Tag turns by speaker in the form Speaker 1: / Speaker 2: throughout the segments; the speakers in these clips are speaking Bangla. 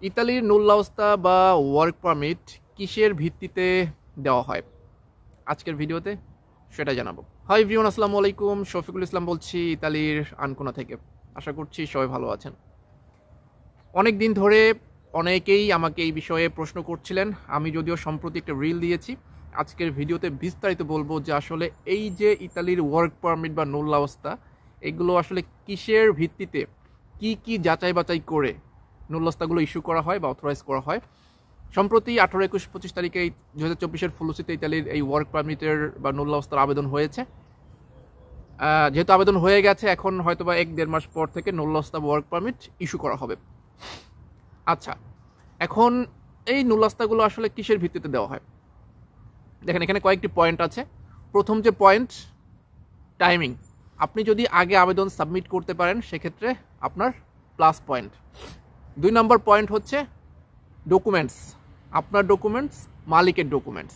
Speaker 1: ইতালির নুল্লাওস্তা বা ওয়ার্ক পারমিট কিসের ভিত্তিতে দেওয়া হয় আজকের ভিডিওতে সেটা জানাবো। হাই এভরিওয়ান, আসসালামু আলাইকুম। শফিকুল ইসলাম বলছি ইতালির আনকোনা থেকে। আশা করছি সবাই ভালো আছেন। অনেক দিন ধরে অনেকেই আমাকে এই বিষয়ে প্রশ্ন করছিলেন। আমি যদিও সম্প্রতি একটা রিল দিয়েছি, আজকের ভিডিওতে বিস্তারিত বলবো যে আসলে এই যে ইতালির ওয়ার্ক পারমিট বা নুল্লাওস্তা, এগুলো আসলে কিসের ভিত্তিতে কি যাচাই বাছাই করে নুল্লাওস্তাগুলো ইস্যু করা হয় বা অথরাইজ করা হয়। সম্প্রতি 18, 21, 25 তারিখে 2024-এর ফুলুসিতে ইতালির এই ওয়ার্ক পারমিটের বা নুল্লাওস্তার আবেদন হয়েছে। যেহেতু আবেদন হয়ে গেছে, এখন হয়তোবা 1-1.5 মাস পর থেকে নুল্লাওস্তা ওয়ার্ক পারমিট ইস্যু করা হবে। আচ্ছা, এখন এই নুল্লাওস্তাগুলো আসলে কিসের ভিত্তিতে দেওয়া হয় দেখেন, এখানে কয়েকটি পয়েন্ট আছে। প্রথম যে পয়েন্ট, টাইমিং। আপনি যদি আগে আবেদন সাবমিট করতে পারেন সেক্ষেত্রে আপনার প্লাস পয়েন্ট। 2 নম্বর পয়েন্ট হচ্ছে ডকুমেন্টস, আপনার ডকুমেন্টস, মালিকের ডকুমেন্টস।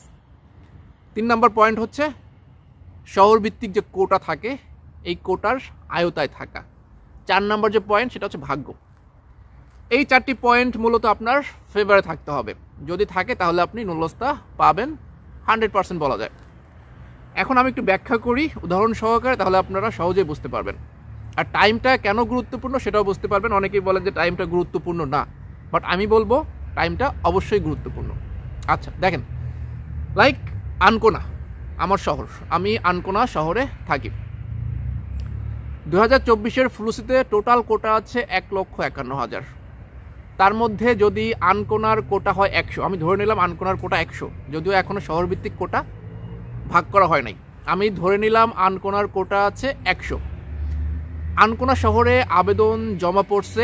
Speaker 1: 3 নম্বর পয়েন্ট হচ্ছে শহরভিত্তিক যে কোটা থাকে এই কোটার আয়তায় থাকা। 4 নম্বর যে পয়েন্ট সেটা হচ্ছে ভাগ্য। এই 4টি পয়েন্ট মূলত আপনার ফেভারে থাকতে হবে। যদি থাকে তাহলে আপনি নুল্লাওস্তা পাবেন 100% বলা যায়। এখন আমি একটু ব্যাখ্যা করি উদাহরণ সহকারে, তাহলে আপনারা সহজেই বুঝতে পারবেন। আর টাইমটা কেন গুরুত্বপূর্ণ সেটাও বুঝতে পারবেন। অনেকেই বলেন যে টাইমটা গুরুত্বপূর্ণ না, বাট আমি বলবো টাইমটা অবশ্যই গুরুত্বপূর্ণ। আচ্ছা দেখেন, লাইক আনকোনা আমার শহর, আমি আনকোনা শহরে থাকি। 2024-এর ফুলুসিতে টোটাল কোটা আছে 1,51,000। তার মধ্যে যদি আনকোনার কোটা হয় 100, আমি ধরে নিলাম আনকোনার কোটা 100, যদিও এখনও শহরভিত্তিক কোটা ভাগ করা হয় নাই, আমি ধরে নিলাম আনকোনার কোটা আছে 100। আনকোনা শহরে আবেদন জমা পড়ছে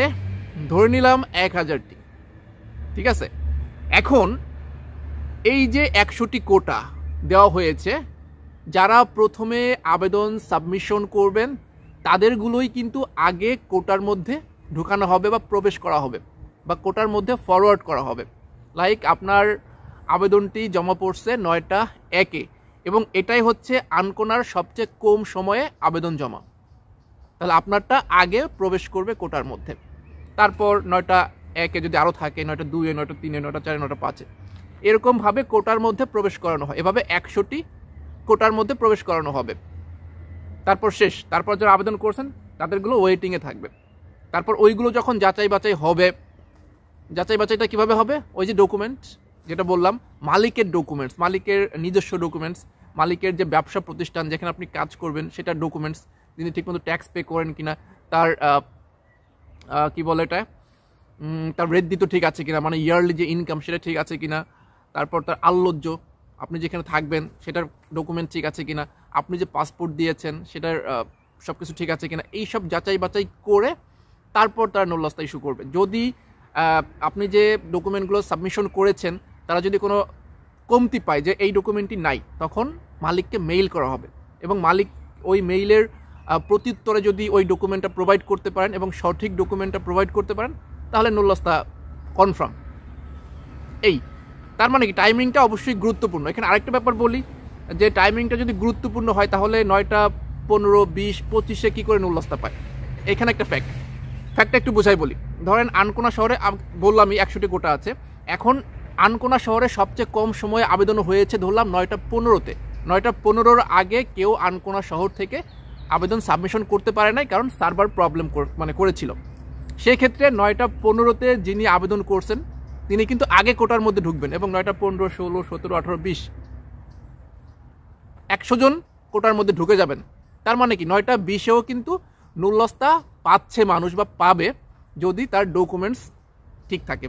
Speaker 1: ধরে নিলাম 1000টি, ঠিক আছে। এখন এই যে 100টি কোটা দেওয়া হয়েছে, যারা প্রথমে আবেদন সাবমিশন করবেন তাদেরগুলোই কিন্তু আগে কোটার মধ্যে ঢুকানো হবে বা প্রবেশ করা হবে বা কোটার মধ্যে ফরওয়ার্ড করা হবে। লাইক আপনার আবেদনটি জমা পড়ছে 9টা 1-এ, এবং এটাই হচ্ছে আনকোনার সবচেয়ে কম সময়ে আবেদন জমা, তাহলে আপনারটা আগে প্রবেশ করবে কোটার মধ্যে। তারপর 9টা 1-এ যদি আরও থাকে 9টা 2-এ, 9টা 3-এ, 9টা 4-এ, 9টা 5-এ, এরকমভাবে কোটার মধ্যে প্রবেশ করানো হয়। এভাবে 100টি কোটার মধ্যে প্রবেশ করানো হবে। তারপর শেষ, তারপর যারা আবেদন করছেন তাদেরগুলো ওয়েটিংয়ে থাকবে। তারপর ওইগুলো যখন যাচাই বাছাই হবে, যাচাই বাছাইটা কীভাবে হবে? ওই যে ডকুমেন্ট যেটা বললাম, মালিকের ডকুমেন্টস, মালিকের নিজস্ব ডকুমেন্টস, মালিকের যে ব্যবসা প্রতিষ্ঠান যেখানে আপনি কাজ করবেন সেটার ডকুমেন্টস, তিনি ঠিকমতো ট্যাক্স পে করেন কিনা, তার কি বলে এটা, তার বৃদ্ধি তো ঠিক আছে কিনা, মানে ইয়ারলি যে ইনকাম সেটা ঠিক আছে কিনা, তারপর তার আল্লজ্জ, আপনি যেখানে থাকবেন সেটার ডকুমেন্ট ঠিক আছে কিনা, আপনি যে পাসপোর্ট দিয়েছেন সেটার সব কিছু ঠিক আছে কিনা, এইসব যাচাই বাছাই করে তারপর তারা নুল্লাওস্তা ইস্যু করবে। যদি আপনি যে ডকুমেন্টগুলো সাবমিশন করেছেন তারা যদি কোনো কমতি পায় যে এই ডকুমেন্টটি নাই, তখন মালিককে মেইল করা হবে, এবং মালিক ওই মেইলের প্রত্যুত্তরে যদি ওই ডকুমেন্টটা প্রোভাইড করতে পারেন এবং সঠিক ডকুমেন্টটা প্রোভাইড করতে পারেন তাহলে নুল্লাওস্তা কনফার্ম। এই তার মানে কি টাইমিংটা অবশ্যই গুরুত্বপূর্ণ। এখানে আরেকটা ব্যাপার বলি, যে টাইমিংটা যদি গুরুত্বপূর্ণ হয় তাহলে 9টা 15, 20, 25-এ কী করে নুল্লাওস্তা পায়, এখানে একটা ফ্যাক্টটা একটু বোঝাই বলি। ধরেন আনকোনা শহরে বললামই 100টি কোটা আছে। এখন আনকোনা শহরে সবচেয়ে কম সময়ে আবেদন হয়েছে ধরলাম 9টা 15-তে। 9টা 15-র আগে কেউ আনকোনা শহর থেকে আবেদন সাবমিশন করতে পারে নাই, কারণ সার্ভার প্রবলেম করেছিল। সেই ক্ষেত্রে 9টা 15-তে যিনি আবেদন করছেন তিনি কিন্তু আগে কোটার মধ্যে ঢুকবেন, এবং 9টা 15, 16, 17, 18, 20, 100 জন কোটার মধ্যে ঢুকে যাবেন। তার মানে কি 9টা 20-এও কিন্তু নুল্লাওস্তা পাচ্ছে মানুষ বা পাবে, যদি তার ডকুমেন্টস ঠিক থাকে।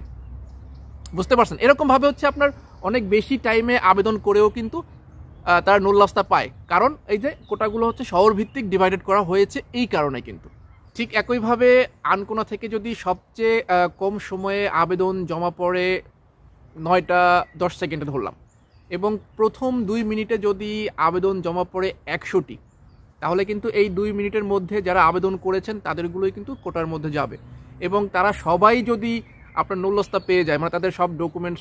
Speaker 1: বুঝতে পারছেন? এরকমভাবে হচ্ছে আপনার অনেক বেশি টাইমে আবেদন করেও কিন্তু তারা নুল্লাওস্তা পায়, কারণ এই যে কোটাগুলো হচ্ছে শহরভিত্তিক ডিভাইডেড করা হয়েছে এই কারণে। কিন্তু ঠিক একইভাবে আনকোনা থেকে যদি সবচেয়ে কম সময়ে আবেদন জমা পড়ে 9টা 10 সেকেন্ডে ধরলাম, এবং প্রথম 2 মিনিটে যদি আবেদন জমা পড়ে 100টি, তাহলে কিন্তু এই 2 মিনিটের মধ্যে যারা আবেদন করেছেন তাদেরগুলোই কিন্তু কোটার মধ্যে যাবে, এবং তারা সবাই যদি আপনার নুল্লাওস্তা পেয়ে যায়, মানে তাদের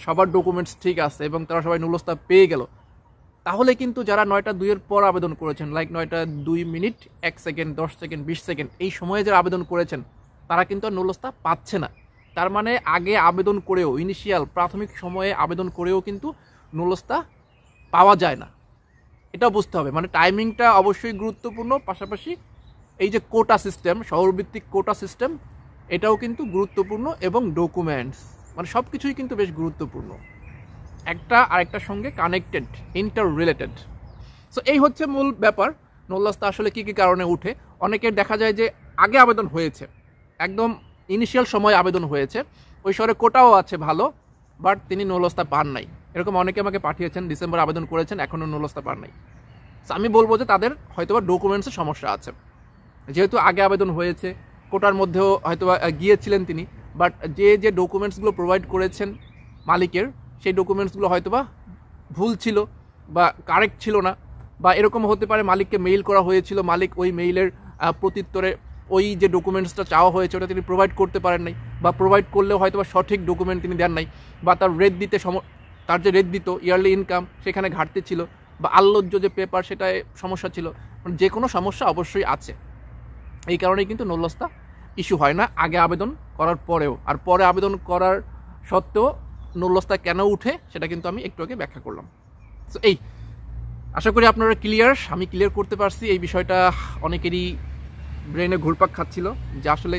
Speaker 1: সবার ডকুমেন্টস ঠিক আছে এবং তারা সবাই নুল্লাওস্তা পেয়ে গেল, তাহলে কিন্তু যারা 9টা 2-এর পর আবেদন করেছেন, লাইক 9টা 2 মিনিট 1 সেকেন্ড, 10 সেকেন্ড, 20 সেকেন্ড, এই সময়ে যারা আবেদন করেছেন তারা কিন্তু আর নুল্লাওস্তা পাচ্ছে না। তার মানে আগে আবেদন করেও, ইনিশিয়াল প্রাথমিক সময়ে আবেদন করেও কিন্তু নুলস্তা পাওয়া যায় না, এটাও বুঝতে হবে। মানে টাইমিংটা অবশ্যই গুরুত্বপূর্ণ, পাশাপাশি এই যে কোটা সিস্টেম, শহরভিত্তিক কোটা সিস্টেম, এটাও কিন্তু গুরুত্বপূর্ণ, এবং ডকুমেন্টস, মানে সব কিছুই কিন্তু বেশ গুরুত্বপূর্ণ, একটা আরেকটার সঙ্গে কানেক্টেড, ইন্টার রিলেটেড। সো এই হচ্ছে মূল ব্যাপার, নুলস্তা আসলে কী কী কারণে উঠে। অনেকের দেখা যায় যে আগে আবেদন হয়েছে, একদম ইনিশিয়াল সময় আবেদন হয়েছে, ওই শহরে কোটাও আছে ভালো, বাট তিনি নুলস্তা পান নাই। এরকম অনেকে আমাকে পাঠিয়েছেন, ডিসেম্বর আবেদন করেছেন, এখনও নুলস্তা পান নাই। সো আমি বলবো যে তাদের হয়তোবা ডকুমেন্টসের সমস্যা আছে, যেহেতু আগে আবেদন হয়েছে, কোটার মধ্যেও হয়তোবা গিয়েছিলেন তিনি, বাট যে ডকুমেন্টসগুলো প্রোভাইড করেছেন মালিকের, সেই ডকুমেন্টসগুলো হয়তোবা ভুল ছিল বা কারেক্ট ছিল না, বা এরকম হতে পারে মালিককে মেইল করা হয়েছিল, মালিক ওই মেইলের প্রত্যুত্তরে ওই যে ডকুমেন্টসটা চাওয়া হয়েছে ওটা তিনি প্রোভাইড করতে পারেন নাই, বা প্রোভাইড করলেও হয়তো বা সঠিক ডকুমেন্ট তিনি দেন নাই, বা তার রেট দিতে তার যে রেট দিত ইয়ারলি ইনকাম সেখানে ঘাটতি ছিল, বা আল্লজ্জ যে পেপার সেটায় সমস্যা ছিল। মানে যে কোনো সমস্যা অবশ্যই আছে, এই কারণেই কিন্তু নুলস্তা ইস্যু হয় না আগে আবেদন করার পরেও। আর পরে আবেদন করার সত্ত্বেও নুলস্তা কেন উঠে সেটা কিন্তু আমি একটু আগে ব্যাখ্যা করলাম। সো এই আশা করি আপনারা ক্লিয়ার, আমি ক্লিয়ার করতে পারছি। এই বিষয়টা অনেকেরই ব্রেনে ঘুরপাক খাচ্ছিল যে আসলে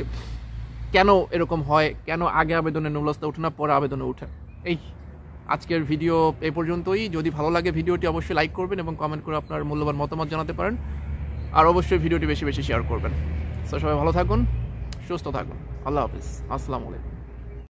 Speaker 1: কেন এরকম হয়, কেন আগে আবেদনে নুলস্তা ওঠে না, পরে আবেদনে ওঠে। এই আজকের ভিডিও এই পর্যন্তই। যদি ভালো লাগে ভিডিওটি অবশ্যই লাইক করবেন এবং কমেন্ট করে আপনার মূল্যবান মতামত জানাতে পারেন, আর অবশ্যই ভিডিওটি বেশি বেশি শেয়ার করবেন। সো সবাই ভালো থাকুন, সুস্থ থাকুন, আল্লাহ হাফিজ, আসসালামু আলাইকুম।